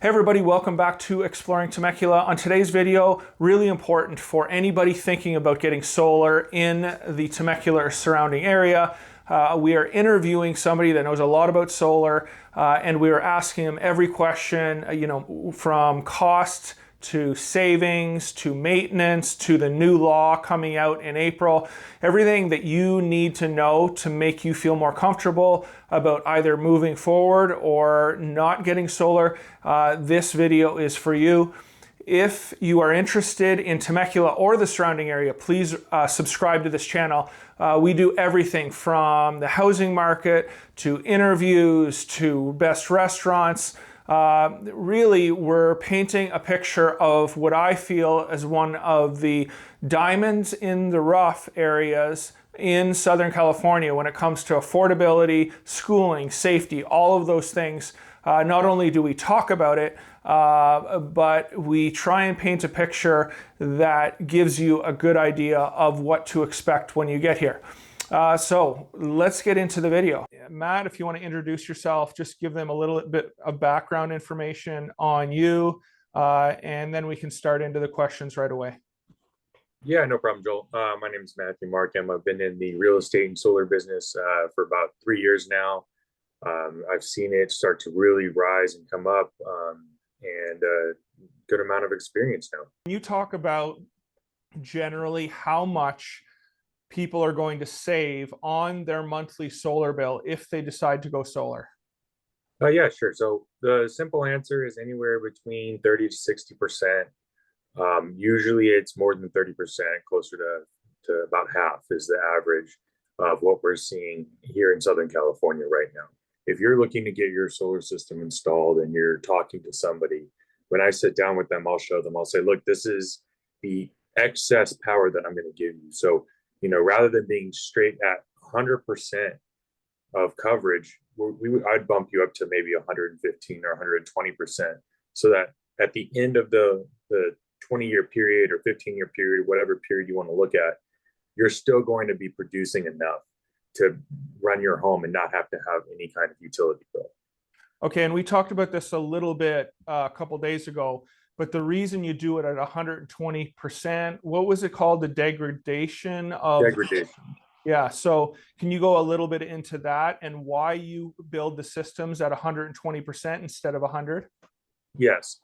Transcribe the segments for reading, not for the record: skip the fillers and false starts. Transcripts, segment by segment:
Hey everybody, welcome back to Exploring Temecula. On today's video, really important for anybody thinking about getting solar in the Temecula or surrounding area. We are interviewing somebody that knows a lot about solar, and we are asking them every question, from cost to savings, to maintenance, to the new law coming out in April. Everything that you need to know to make you feel more comfortable about either moving forward or not getting solar. This video is for you. If you are interested in Temecula or the surrounding area, please subscribe to this channel. We do everything from the housing market to interviews to best restaurants. Really, we're painting a picture of what I feel as one of the diamonds in the rough areas in Southern California when it comes to affordability, schooling, safety, all of those things. Not only do we talk about it, but we try and paint a picture that gives you a good idea of what to expect when you get here. So let's get into the video. Matt, if you want to introduce yourself, just give them a little bit of background information on you, and then we can start into the questions right away. Yeah, no problem, Joel. My name is Matthew Markham. I've been in the real estate and solar business for about 3 years now. I've seen it start to really rise and come up, and a good amount of experience now. Can you talk about generally how much people are going to save on their monthly solar bill if they decide to go solar? Yeah, sure. So the simple answer is anywhere between 30 to 60%. Usually it's more than 30%, closer to about half is the average of what we're seeing here in Southern California right now. If you're looking to get your solar system installed and you're talking to somebody, when I sit down with them, I'll show them, I'll say, look, this is the excess power that I'm going to give you. So, rather than being straight at 100% of coverage, I'd bump you up to maybe 115 or 120%, so that at the end of the 20-year period or 15-year period, whatever period you want to look at, you're still going to be producing enough to run your home and not have to have any kind of utility bill. Okay, and we talked about this a little bit a couple days ago, but the reason you do it at 120%, what was it called? The degradation of... Degradation. Yeah, so can you go a little bit into that and why you build the systems at 120% instead of 100? Yes.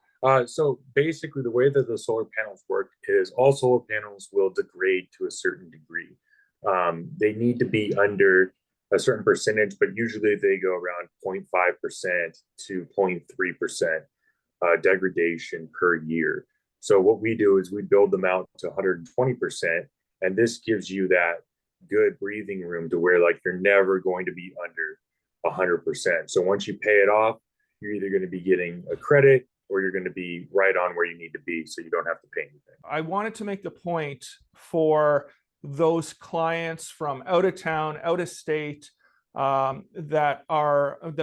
So basically the way that the solar panels work is all solar panels will degrade to a certain degree. They need to be under a certain percentage, but usually they go around 0.5% to 0.3% degradation per year. So what we do is we build them out to 120%, and this gives you that good breathing room to where you're never going to be under 100%. So once you pay it off, you're either going to be getting a credit or you're going to be right on where you need to be, so you don't have to pay anything. I wanted to make the point for those clients from out of town, out of state, that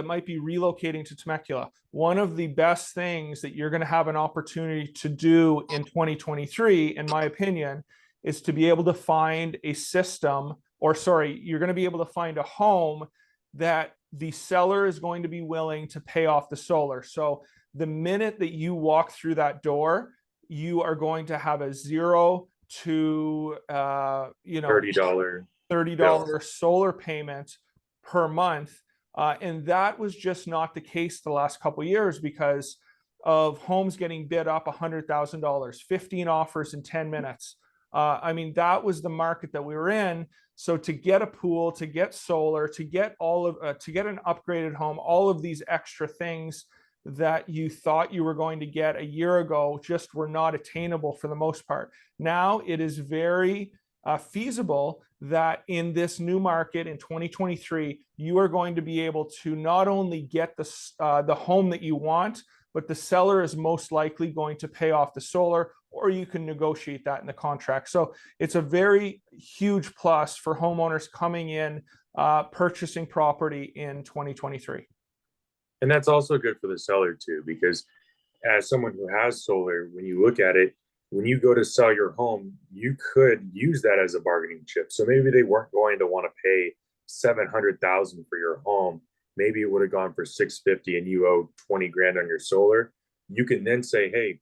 might be relocating to Temecula. One of the best things that you're going to have an opportunity to do in 2023, in my opinion, is to be able to find a system, you're going to be able to find a home that the seller is going to be willing to pay off the solar. So the minute that you walk through that door, you are going to have a $0 to $30 solar payment per month. And that was just not the case the last couple of years because of homes getting bid up $100,000, 15 offers in 10 minutes. That was the market that we were in. So to get a pool, to get solar, to get to get an upgraded home, all of these extra things that you thought you were going to get a year ago just were not attainable for the most part. Now it is very feasible that in this new market in 2023, you are going to be able to not only get the home that you want, but the seller is most likely going to pay off the solar, or you can negotiate that in the contract. So it's a very huge plus for homeowners coming in, purchasing property in 2023. And that's also good for the seller too, because as someone who has solar, when you look at it, when you go to sell your home, you could use that as a bargaining chip. So maybe they weren't going to want to pay $700,000 for your home. Maybe it would have gone for $650 and you owe 20 grand on your solar. you can then say, hey,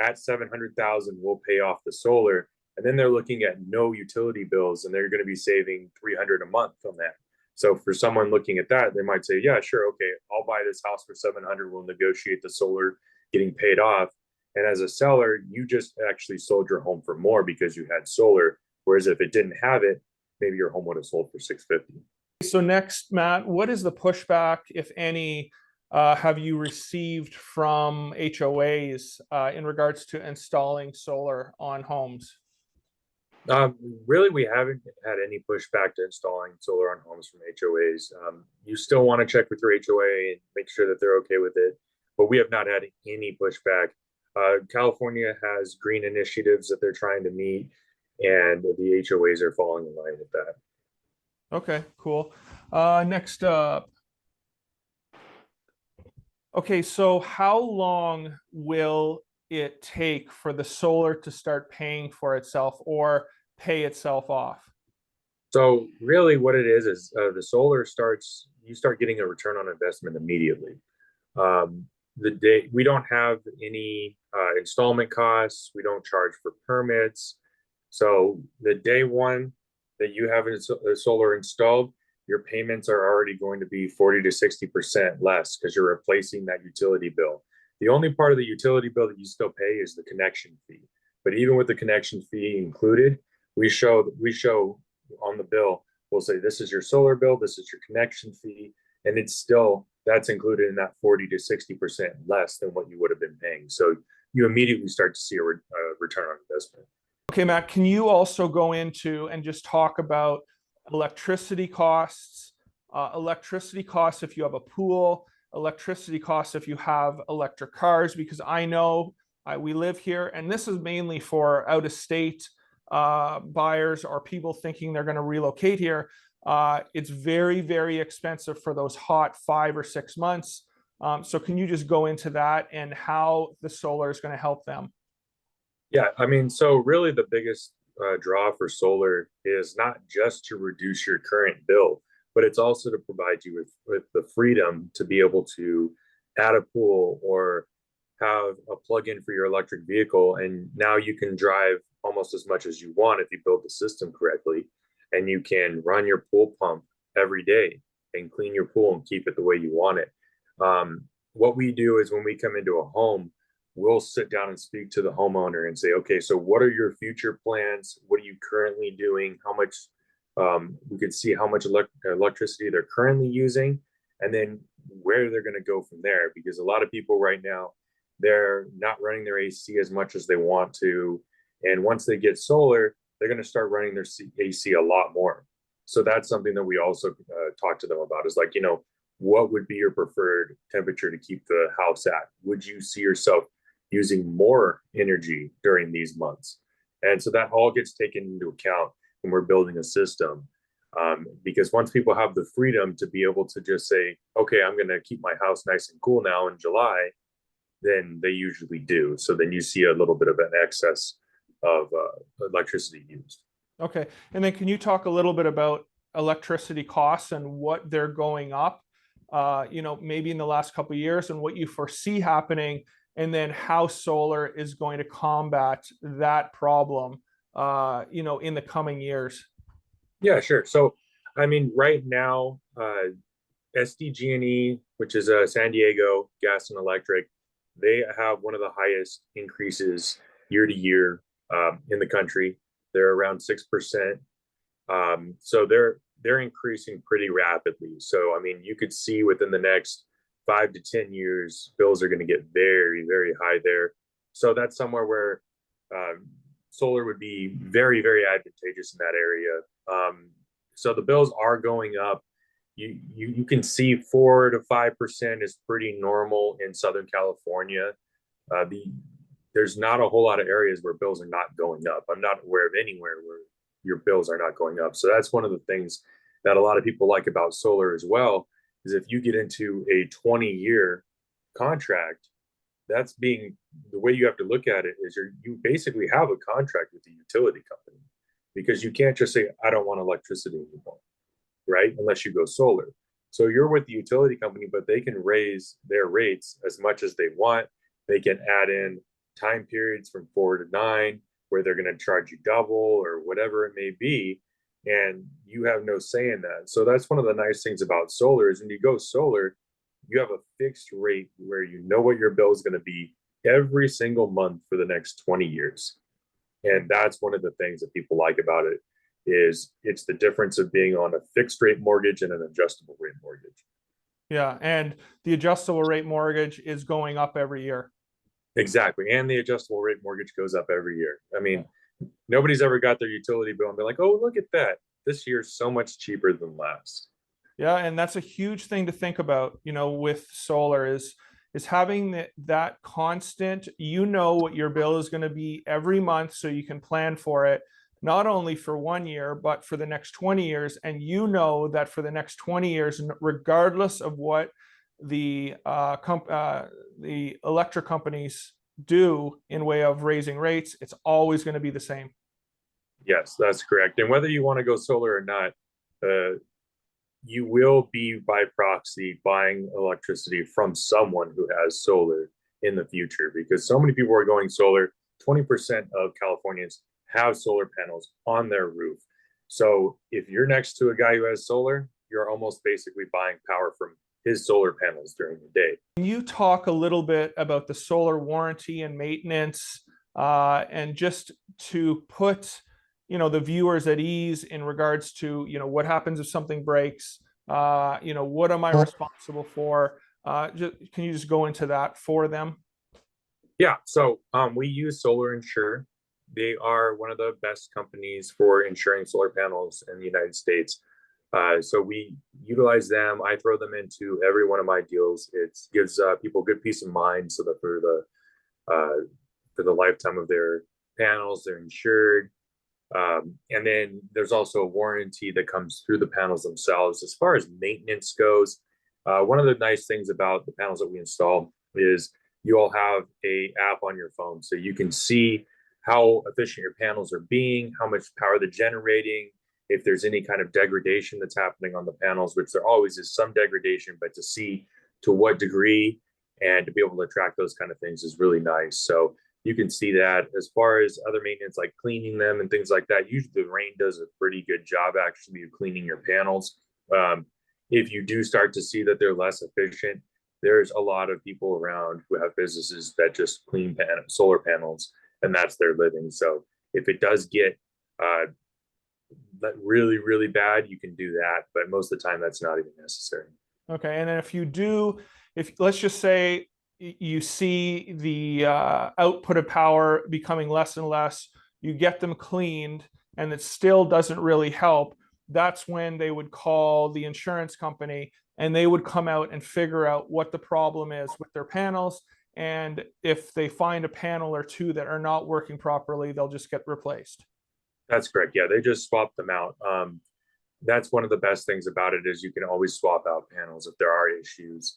at 700,000, we'll pay off the solar. And then they're looking at no utility bills and they're going to be saving 300 a month on that. So for someone looking at that, they might say, yeah, sure. Okay. I'll buy this house for 700. We'll negotiate the solar getting paid off. And as a seller, you just actually sold your home for more because you had solar. Whereas if it didn't have it, maybe your home would have sold for 650. So next, Matt, what is the pushback, if any, have you received from HOAs in regards to installing solar on homes? Really, we haven't had any pushback to installing solar on homes from HOAs. You still want to check with your HOA and make sure that they're okay with it, but we have not had any pushback. California has green initiatives that they're trying to meet, and the HOAs are falling in line with that. Okay, cool. Next up. Okay, so how long will it take for the solar to start paying for itself or pay itself off? So really what it is the solar starts, you start getting a return on investment immediately. The day we don't have any installment costs, we don't charge for permits. So the day one that you have a solar installed, your payments are already going to be 40 to 60% less because you're replacing that utility bill. The only part of the utility bill that you still pay is the connection fee. But even with the connection fee included, we show on the bill, we'll say this is your solar bill, this is your connection fee, and it's still that's included in that 40 to 60% less than what you would have been paying. So you immediately start to see a return on investment. Okay, Matt, can you also go into and just talk about electricity costs if you have a pool, electricity costs if you have electric cars? Because I know we live here, and this is mainly for out-of-state buyers or people thinking they're going to relocate here. It's very, very expensive for those hot 5 or 6 months. So can you just go into that and how the solar is going to help them? Yeah, I mean, so really the biggest draw for solar is not just to reduce your current bill, but it's also to provide you with the freedom to be able to add a pool or have a plug-in for your electric vehicle. And now you can drive almost as much as you want if you build the system correctly. And you can run your pool pump every day and clean your pool and keep it the way you want it. What we do is when we come into a home, we'll sit down and speak to the homeowner and say, okay, so what are your future plans? What are you currently doing? How much we could see how much electricity they're currently using, and then where they're going to go from there. Because a lot of people right now, they're not running their AC as much as they want to. And once they get solar, they're going to start running their AC a lot more. So that's something that we also talk to them about is like, what would be your preferred temperature to keep the house at? Would you see yourself using more energy during these months? And so that all gets taken into account when we're building a system. Because once people have the freedom to be able to just say, okay, I'm going to keep my house nice and cool now in July, then they usually do. So then you see a little bit of an excess of electricity used. Okay. And then can you talk a little bit about electricity costs and what they're going up, maybe in the last couple of years and what you foresee happening, and then how solar is going to combat that problem, in the coming years? Yeah, sure. So, I mean, right now, SDG&E, which is San Diego Gas and Electric, they have one of the highest increases year to year in the country. They're around 6%. So they're increasing pretty rapidly. So I mean, you could see within the next 5 to 10 years, bills are going to get very, very high there. So that's somewhere where solar would be very, very advantageous in that area. So the bills are going up. You can see 4 to 5% is pretty normal in Southern California. There's not a whole lot of areas where bills are not going up. I'm not aware of anywhere where your bills are not going up. So that's one of the things that a lot of people like about solar as well, is if you get into a 20-year contract, that's being the way you have to look at it is you basically have a contract with the utility company, because you can't just say, I don't want electricity anymore, right? Unless you go solar. So you're with the utility company, but they can raise their rates as much as they want. They can add in time periods from 4 to 9 where they're going to charge you double or whatever it may be. And you have no say in that. So that's one of the nice things about solar is when you go solar, you have a fixed rate where you know what your bill is going to be every single month for the next 20 years. And that's one of the things that people like about it is it's the difference of being on a fixed rate mortgage and an adjustable rate mortgage. Yeah, and the adjustable rate mortgage is going up every year. Exactly. And the adjustable rate mortgage goes up every year. I mean, nobody's ever got their utility bill and be like, oh, look at that. This year's so much cheaper than last. Yeah, and that's a huge thing to think about, with solar is having that constant, what your bill is going to be every month so you can plan for it, not only for 1 year, but for the next 20 years. And that for the next 20 years, regardless of what the the electric companies do in way of raising rates, it's always going to be the same. Yes, that's correct. And whether you want to go solar or not, you will be by proxy buying electricity from someone who has solar in the future because so many people are going solar. 20% of Californians have solar panels on their roof. So if you're next to a guy who has solar, you're almost basically buying power from his solar panels during the day. Can you talk a little bit about the solar warranty and maintenance, and just to put the viewers at ease in regards to what happens if something breaks, what am I responsible for? Can you just go into that for them? Yeah, so we use Solar Insure. They are one of the best companies for insuring solar panels in the United States. So we utilize them. I throw them into every one of my deals. It gives people good peace of mind so that for the lifetime of their panels, they're insured. And then there's also a warranty that comes through the panels themselves. As far as maintenance goes, one of the nice things about the panels that we install is you all have a app on your phone, so you can see how efficient your panels are being, how much power they're generating, if there's any kind of degradation that's happening on the panels, which there always is some degradation, but to see to what degree and to be able to track those kind of things is really nice. So you can see that. As far as other maintenance like cleaning them and things like that, usually the rain does a pretty good job actually of cleaning your panels. If you do start to see that they're less efficient, there's a lot of people around who have businesses that just clean solar panels and that's their living. So if it does get really, really bad, you can do that. But most of the time that's not even necessary. Okay. And then if let's just say you see the output of power becoming less and less, you get them cleaned and it still doesn't really help, that's when they would call the insurance company and they would come out and figure out what the problem is with their panels. And if they find a panel or two that are not working properly, they'll just get replaced. That's correct. Yeah, they just swap them out. That's one of the best things about it is you can always swap out panels if there are issues.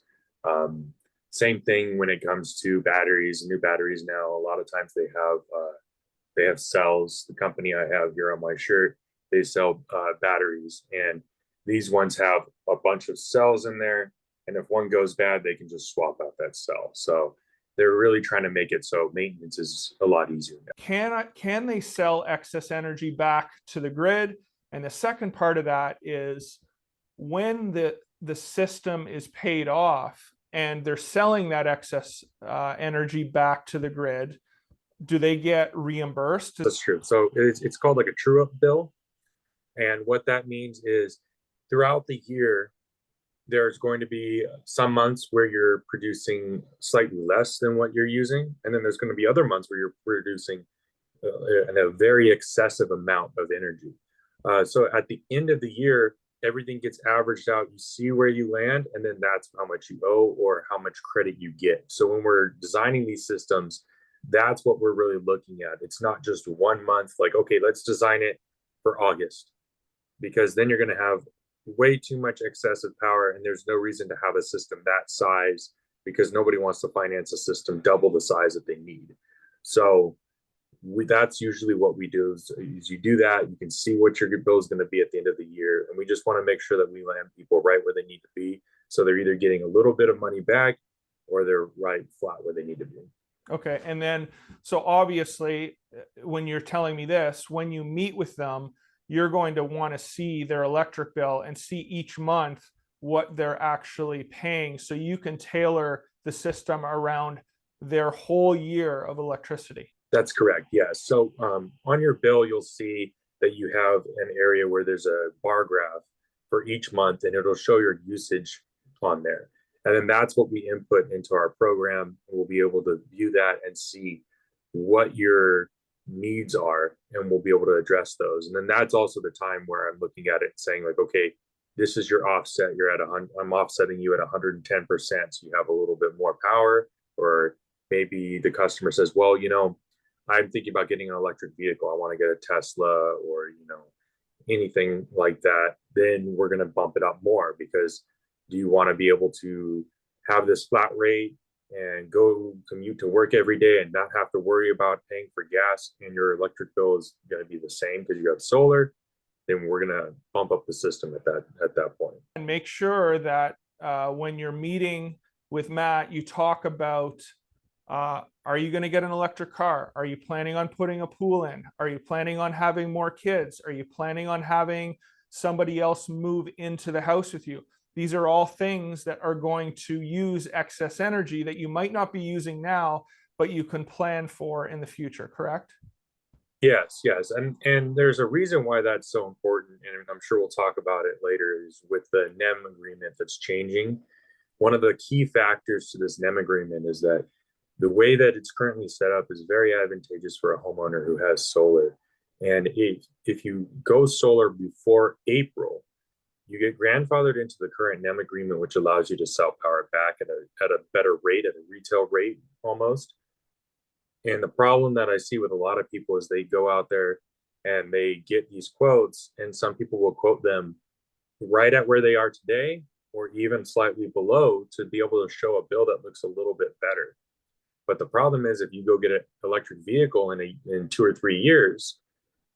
Same thing when it comes to batteries. New batteries now, a lot of times they have cells. The company I have here on my shirt, they sell batteries, and these ones have a bunch of cells in there. And if one goes bad, they can just swap out that cell. So they're really trying to make it so maintenance is a lot easier now. Can they sell excess energy back to the grid? And the second part of that is when the system is paid off and they're selling that excess energy back to the grid, do they get reimbursed? That's true. So it's called like a true up bill. And what that means is throughout the year, there's going to be some months where you're producing slightly less than what you're using. And then there's going to be other months where you're producing a very excessive amount of energy. So at the end of the year, everything gets averaged out. You see where you land, and then that's how much you owe or how much credit you get. So when we're designing these systems, that's what we're really looking at. It's not just 1 month, like, okay, let's design it for August, because then you're going to have way too much excessive power, and there's no reason to have a system that size because nobody wants to finance a system double the size that they need. So that's usually what we do is you do that. You can see what your bill is going to be at the end of the year. And we just want to make sure that we land people right where they need to be. So they're either getting a little bit of money back or they're right flat where they need to be. Okay. And then, so obviously, when you're telling me this, when you meet with them, you're going to want to see their electric bill and see each month what they're actually paying so you can tailor the system around their whole year of electricity. That's correct. Yes. So on your bill, you'll see that you have an area where there's a bar graph for each month, and it'll show your usage on there. And then that's what we input into our program. We'll be able to view that and see what your needs are, and we'll be able to address those. And then that's also the time where I'm looking at it and saying, like, okay, this is your offset. You're at I'm offsetting you at 110%. So you have a little bit more power. Or maybe the customer says, well, I'm thinking about getting an electric vehicle. I want to get a Tesla or, anything like that. Then we're going to bump it up more, because do you want to be able to have this flat rate and go commute to work every day and not have to worry about paying for gas, and your electric bill is going to be the same because you have solar? Then we're going to bump up the system at that point. And make sure that when you're meeting with Matt, you talk about, are you going to get an electric car? Are you planning on putting a pool in? Are you planning on having more kids? Are you planning on having somebody else move into the house with you? These are all things that are going to use excess energy that you might not be using now, but you can plan for in the future, correct? Yes, yes. And there's a reason why that's so important, and I'm sure we'll talk about it later, is with the NEM agreement that's changing. One of the key factors to this NEM agreement is that the way that it's currently set up is very advantageous for a homeowner who has solar. And if you go solar before April, you get grandfathered into the current NEM agreement, which allows you to sell power back at a better rate, at a retail rate almost. And the problem that I see with a lot of people is they go out there and they get these quotes, and some people will quote them right at where they are today or even slightly below to be able to show a bill that looks a little bit better. But the problem is, if you go get an electric vehicle in 2 or 3 years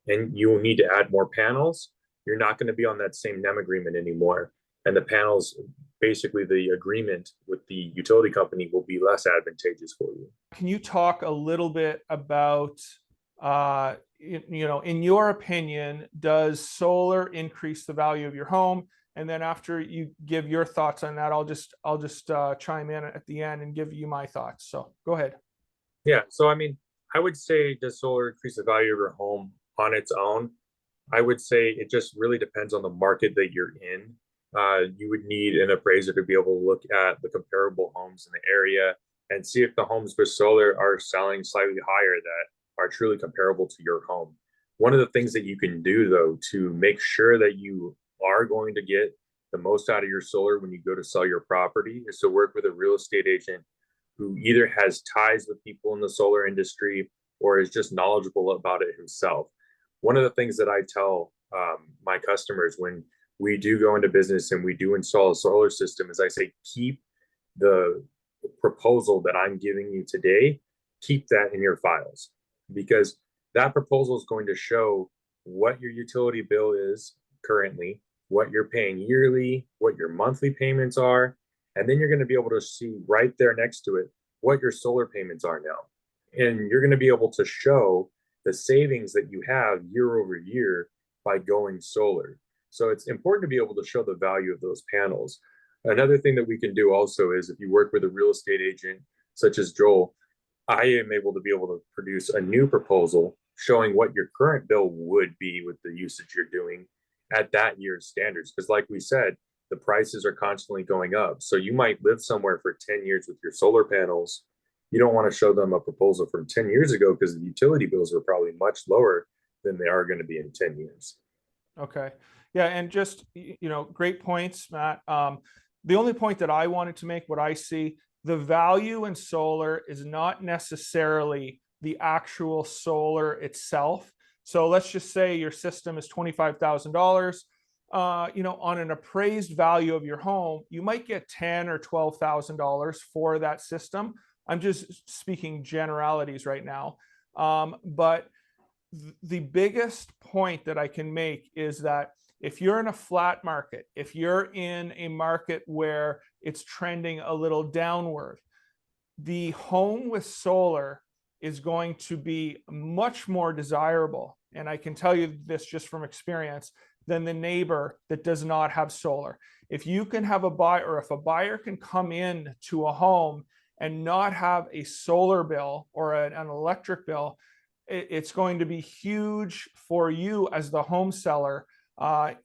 and you will need to add more panels, you're not going to be on that same NEM agreement anymore. And the panels, basically the agreement with the utility company, will be less advantageous for you. Can you talk a little bit about, in your opinion, does solar increase the value of your home? And then after you give your thoughts on that, I'll just chime in at the end and give you my thoughts. So go ahead. Yeah. So, I mean, I would say, does solar increase the value of your home on its own? I would say it just really depends on the market that you're in. You would need an appraiser to be able to look at the comparable homes in the area and see if the homes with solar are selling slightly higher that are truly comparable to your home. One of the things that you can do, though, to make sure that you are going to get the most out of your solar when you go to sell your property, is to work with a real estate agent who either has ties with people in the solar industry or is just knowledgeable about it himself. One of the things that I tell my customers when we do go into business and we do install a solar system is I say, keep the proposal that I'm giving you today, keep that in your files, because that proposal is going to show what your utility bill is currently, what you're paying yearly, what your monthly payments are, and then you're going to be able to see right there next to it what your solar payments are now. And you're going to be able to show the savings that you have year over year by going solar. So it's important to be able to show the value of those panels. Another thing that we can do also is, if you work with a real estate agent such as Joel, I am able to be able to produce a new proposal showing what your current bill would be with the usage you're doing at that year's standards. Because like we said, the prices are constantly going up. So you might live somewhere for 10 years with your solar panels. You don't want to show them a proposal from 10 years ago because the utility bills are probably much lower than they are going to be in 10 years. Okay. Yeah. And just, great points, Matt. The only point that I wanted to make, what I see, the value in solar is not necessarily the actual solar itself. So let's just say your system is $25,000. On an appraised value of your home, you might get $10,000 or $12,000 for that system. I'm just speaking generalities right now. But the biggest point that I can make is that if you're in a flat market, if you're in a market where it's trending a little downward, the home with solar is going to be much more desirable, and I can tell you this just from experience, than the neighbor that does not have solar. If you can have a buyer, or if a buyer can come in to a home and not have a solar bill or an electric bill, it's going to be huge for you as the home seller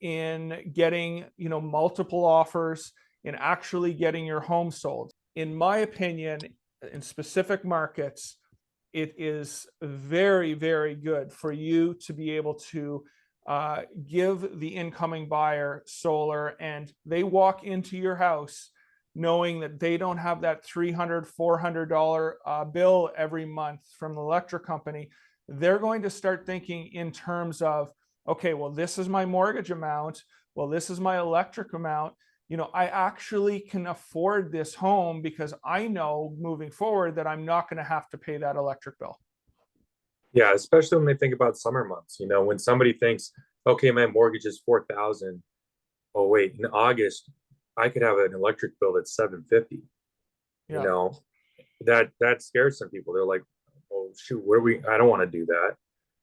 in getting, multiple offers, in actually getting your home sold. In my opinion, in specific markets, it is very, very good for you to be able to give the incoming buyer solar, and they walk into your house knowing that they don't have that $300, $400 bill every month from the electric company. They're going to start thinking in terms of, okay, well, this is my mortgage amount. Well, this is my electric amount. I actually can afford this home because I know moving forward that I'm not going to have to pay that electric bill. Yeah, especially when they think about summer months. When somebody thinks, okay, my mortgage is 4,000. Oh wait, in August I could have an electric bill that's 750. You Yeah. know, that scares some people. They're like, oh shoot, where we? I don't want to do that.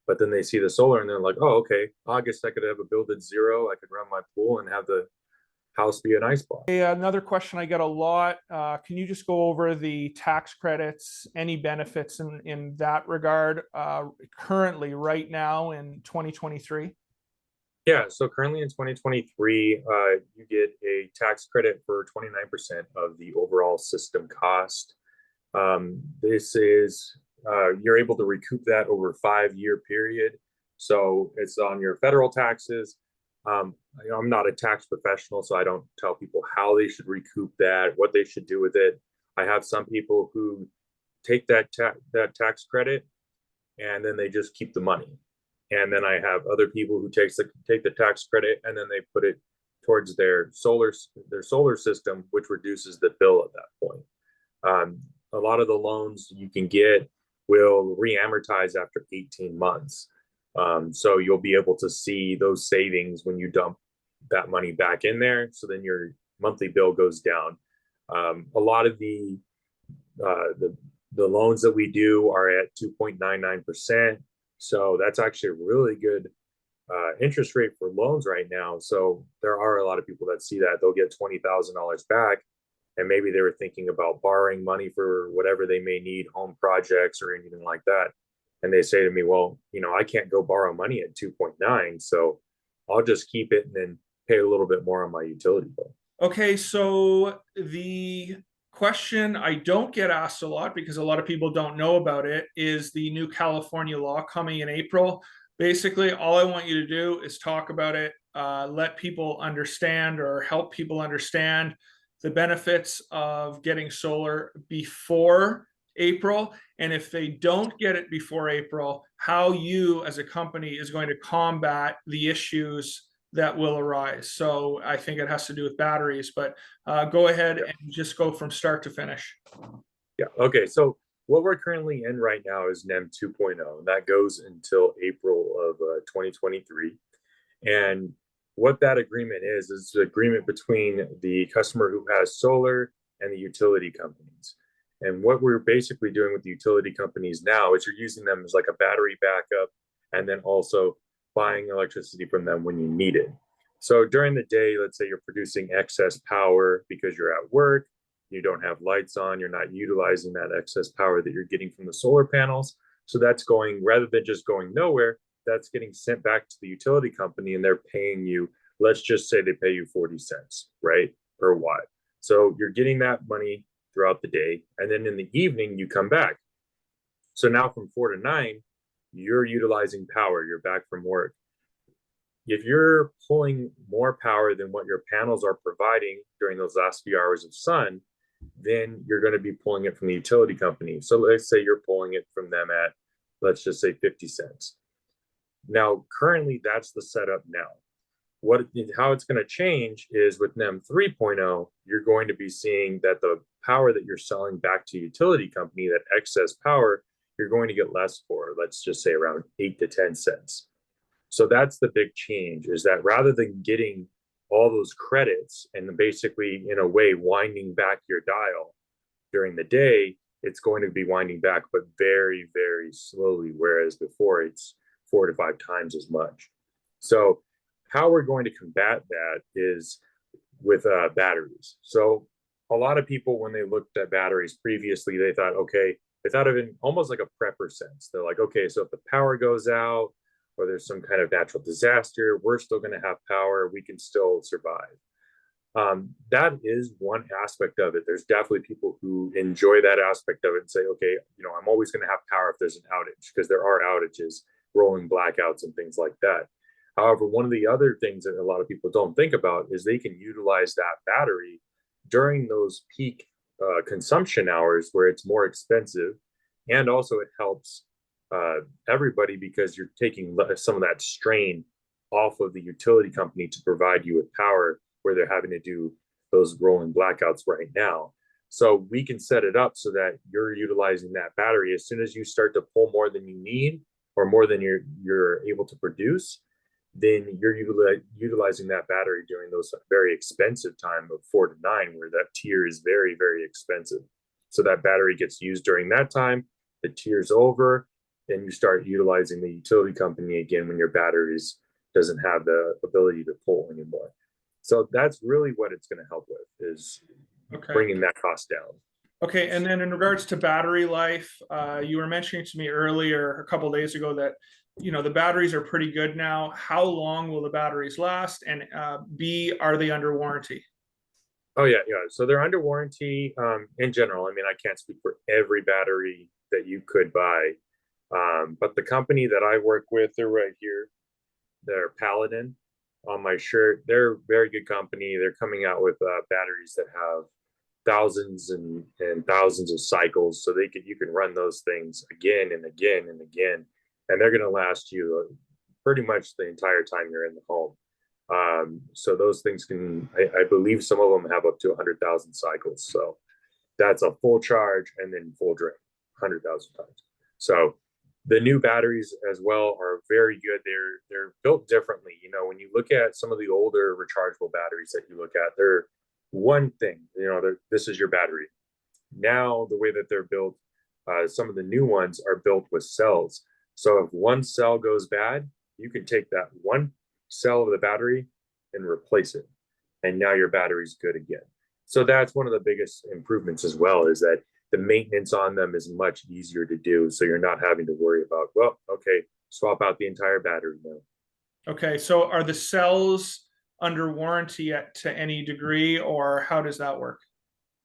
But then they see the solar and they're like, oh, okay, August I could have a bill that's zero. I could run my pool and have the house be an ice box. Hey, another question I get a lot. Can you just go over the tax credits, any benefits in that regard currently, right now in 2023? Yeah, so currently in 2023, you get a tax credit for 29% of the overall system cost. This is, you're able to recoup that over a 5-year period. So it's on your federal taxes. I'm not a tax professional, so I don't tell people how they should recoup that, what they should do with it. I have some people who take that tax credit and then they just keep the money. And then I have other people who take the tax credit and then they put it towards their solar system, which reduces the bill at that point. A lot of the loans you can get will re-amortize after 18 months. So you'll be able to see those savings when you dump that money back in there. So then your monthly bill goes down. A lot of the loans that we do are at 2.99%. So that's actually a really good interest rate for loans right now. So there are a lot of people that see that they'll get $20,000 back, and maybe they were thinking about borrowing money for whatever they may need, home projects or anything like that. And they say to me, well, I can't go borrow money at 2.9, so I'll just keep it and then pay a little bit more on my utility bill. Okay, so the question I don't get asked a lot, because a lot of people don't know about it, is the new California law coming in April. Basically, all I want you to do is talk about it, let people understand, or help people understand the benefits of getting solar before April. And if they don't get it before April, how you as a company is going to combat the issues that will arise. So I think it has to do with batteries, but go ahead and just go from start to finish. Yeah. Okay. So what we're currently in right now is NEM 2.0, and that goes until April of 2023. And what that agreement is the agreement between the customer who has solar and the utility companies. And what we're basically doing with the utility companies now is you're using them as like a battery backup, and then also buying electricity from them when you need it. So during the day, let's say you're producing excess power because you're at work, you don't have lights on, you're not utilizing that excess power that you're getting from the solar panels. So that's going, rather than just going nowhere, that's getting sent back to the utility company, and they're paying you, let's just say they pay you 40 cents, right, per watt. So you're getting that money throughout the day, and then in the evening you come back. So now from 4 to 9, you're utilizing power, you're back from work. If you're pulling more power than what your panels are providing during those last few hours of sun, then you're going to be pulling it from the utility company. So let's say you're pulling it from them at, let's just say 50 cents. Now, currently, that's the setup now. How it's going to change is with NEM 3.0, you're going to be seeing that the power that you're selling back to utility company, that excess power, you're going to get less for, let's just say around 8 to 10 cents. So that's the big change, is that rather than getting all those credits and basically in a way winding back your dial during the day, it's going to be winding back, but very, very slowly, whereas before it's 4 to 5 times as much. So how we're going to combat that is with batteries. So a lot of people, when they looked at batteries previously, they thought, okay, they thought of it in almost like a prepper sense. They're like, okay, so if the power goes out or there's some kind of natural disaster, we're still going to have power. We can still survive. That is one aspect of it. There's definitely people who enjoy that aspect of it and say, okay, I'm always going to have power if there's an outage, because there are outages, rolling blackouts and things like that. However, one of the other things that a lot of people don't think about is they can utilize that battery during those peak consumption hours where it's more expensive. And also it helps everybody, because you're taking some of that strain off of the utility company to provide you with power, where they're having to do those rolling blackouts right now. So we can set it up so that you're utilizing that battery as soon as you start to pull more than you need or more than you're able to produce. Then you're utilizing that battery during those very expensive time of 4 to 9, where that tier is very, very expensive. So that battery gets used during that time, the tier's over, and you start utilizing the utility company again when your batteries doesn't have the ability to pull anymore. So that's really what it's going to help with, is bringing that cost down. Okay, and then in regards to battery life, you were mentioning to me earlier, a couple of days ago, that the batteries are pretty good now. How long will the batteries last? And B, are they under warranty? Oh yeah. So they're under warranty in general. I mean, I can't speak for every battery that you could buy, but the company that I work with, they're right here. They're Paladin. On my shirt, they're a very good company. They're coming out with batteries that have thousands and thousands of cycles, so you can run those things again and again and again, and they're going to last you pretty much the entire time you're in the home. So those things I believe some of them have up to 100,000 cycles. So that's a full charge and then full drain, 100,000 times. So the new batteries as well are very good. They're built differently. When you look at some of the older rechargeable batteries that you look at, they're one thing. This is your battery. Now the way that they're built, some of the new ones are built with cells. So if one cell goes bad, you can take that one cell of the battery and replace it, and now your battery's good again. So that's one of the biggest improvements as well, is that the maintenance on them is much easier to do. So you're not having to worry about, well, okay, swap out the entire battery now. Okay, so are the cells under warranty to any degree, or how does that work?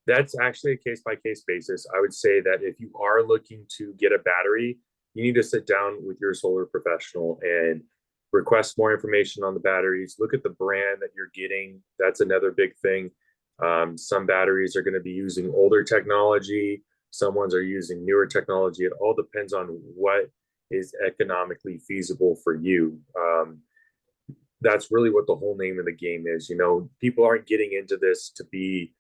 That's actually a case-by-case basis. I would say that if you are looking to get a battery, you need to sit down with your solar professional and request more information on the batteries. Look at the brand that you're getting. That's another big thing. Some batteries are going to be using older technology. Some ones are using newer technology. It all depends on what is economically feasible for you. That's really what the whole name of the game is. People aren't getting into this to be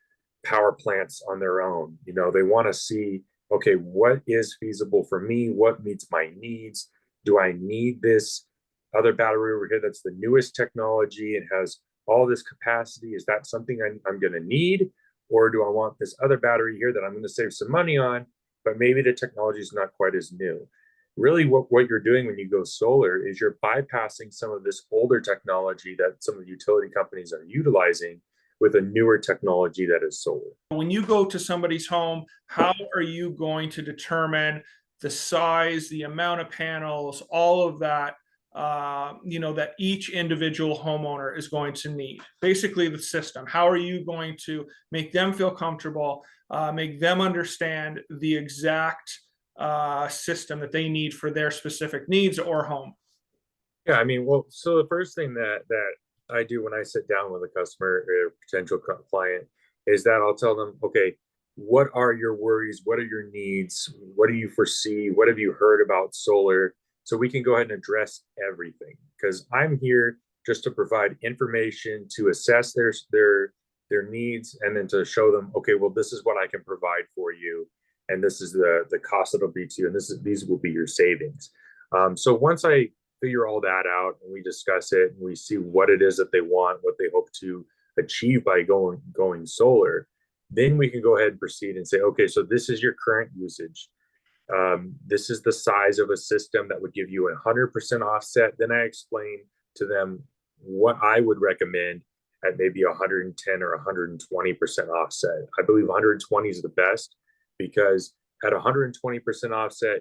power plants on their own. They want to see, okay, what is feasible for me? What meets my needs? Do I need this other battery over here that's the newest technology and has all this capacity? Is that something I'm going to need? Or do I want this other battery here that I'm going to save some money on, but maybe the technology is not quite as new? Really, what you're doing when you go solar is you're bypassing some of this older technology that some of the utility companies are utilizing with a newer technology that is solar. When you go to somebody's home, how are you going to determine the size, the amount of panels, all of that, that each individual homeowner is going to need? Basically, the system. How are you going to make them feel comfortable, make them understand the exact system that they need for their specific needs or home? Yeah, I mean, well, so the first thing that I do when I sit down with a customer or a potential client is that I'll tell them, okay, what are your worries? What are your needs? What do you foresee? What have you heard about solar? So we can go ahead and address everything, because I'm here just to provide information to assess their needs, and then to show them, okay, well, this is what I can provide for you, and this is the cost it'll be to you, and these will be your savings. So once I figure all that out and we discuss it and we see what it is that they want, what they hope to achieve by going solar, Then we can go ahead and proceed and say, okay, so this is your current usage. This is the size of a system that would give you a 100% offset. Then I explain to them what I would recommend at maybe 110 or 120% offset. I believe 120 is the best because at 120% offset,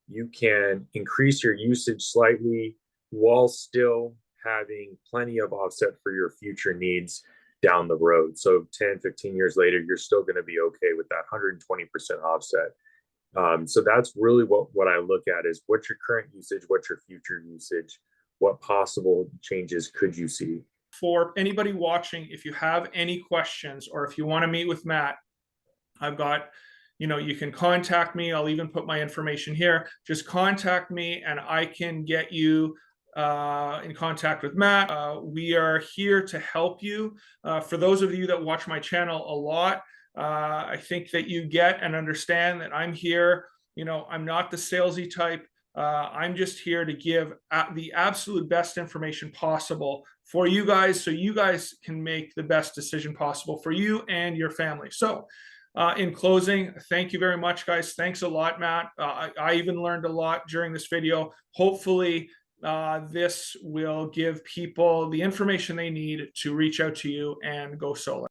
you can increase your usage slightly while still having plenty of offset for your future needs down the road. So 10, 15 years later, you're still going to be okay with that 120% offset. So that's really what I look at is what's your current usage, what's your future usage, what possible changes could you see? For anybody watching, if you have any questions or if you want to meet with Matt, I've got, you can contact me. I'll even put my information here. Just contact me and I can get you in contact with Matt. We are here to help you. For those of you that watch my channel a lot, I think that you get and understand that I'm here. I'm not the salesy type. I'm just here to give the absolute best information possible for you guys so you guys can make the best decision possible for you and your family. So in closing, thank you very much, guys. Thanks a lot, Matt. I even learned a lot during this video. Hopefully, this will give people the information they need to reach out to you and go solar.